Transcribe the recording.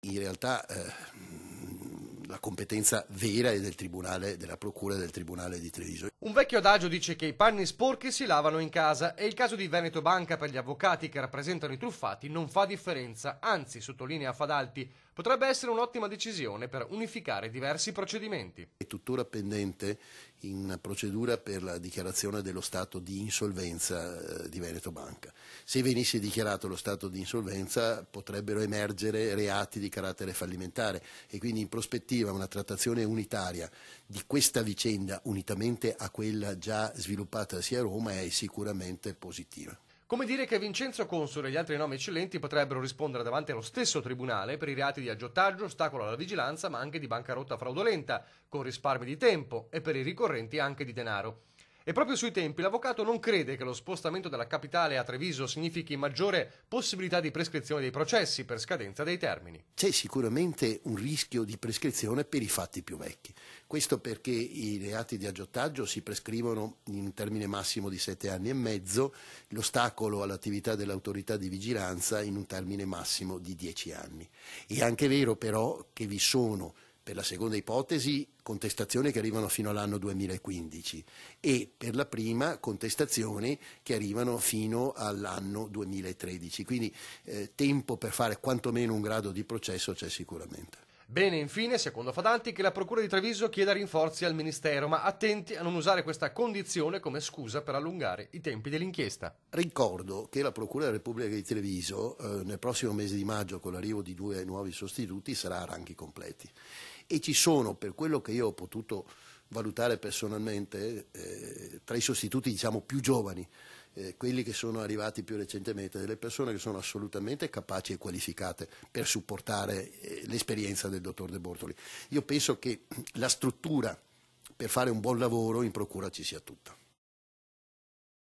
In realtà la competenza vera è del Tribunale, della Procura del Tribunale di Treviso. Un vecchio adagio dice che i panni sporchi si lavano in casa e il caso di Veneto Banca per gli avvocati che rappresentano i truffati non fa differenza, anzi, sottolinea Fadalti, potrebbe essere un'ottima decisione per unificare diversi procedimenti. È tuttora pendente in procedura per la dichiarazione dello stato di insolvenza di Veneto Banca. Se venisse dichiarato lo stato di insolvenza potrebbero emergere reati di carattere fallimentare e quindi in prospettiva una trattazione unitaria di questa vicenda unitamente a quella già sviluppatasi a Roma è sicuramente positiva. Come dire che Vincenzo Console e gli altri nomi eccellenti potrebbero rispondere davanti allo stesso tribunale per i reati di aggiotaggio, ostacolo alla vigilanza, ma anche di bancarotta fraudolenta, con risparmi di tempo e per i ricorrenti anche di denaro. E proprio sui tempi l'avvocato non crede che lo spostamento della capitale a Treviso significhi maggiore possibilità di prescrizione dei processi per scadenza dei termini. C'è sicuramente un rischio di prescrizione per i fatti più vecchi. Questo perché i reati di aggiotaggio si prescrivono in un termine massimo di 7 anni e mezzo, l'ostacolo all'attività dell'autorità di vigilanza in un termine massimo di 10 anni. È anche vero però che vi sono, per la seconda ipotesi, contestazioni che arrivano fino all'anno 2015 e per la prima contestazioni che arrivano fino all'anno 2013. Quindi tempo per fare quantomeno un grado di processo c'è sicuramente. Bene, infine, secondo Fadalti, che la Procura di Treviso chieda rinforzi al Ministero, ma attenti a non usare questa condizione come scusa per allungare i tempi dell'inchiesta. Ricordo che la Procura della Repubblica di Treviso nel prossimo mese di maggio, con l'arrivo di 2 nuovi sostituti, sarà a ranghi completi. E ci sono, per quello che io ho potuto valutare personalmente, tra i sostituti diciamo più giovani, quelli che sono arrivati più recentemente, delle persone che sono assolutamente capaci e qualificate per supportare l'esperienza del dottor De Bortoli. Io penso che la struttura per fare un buon lavoro in procura ci sia tutta.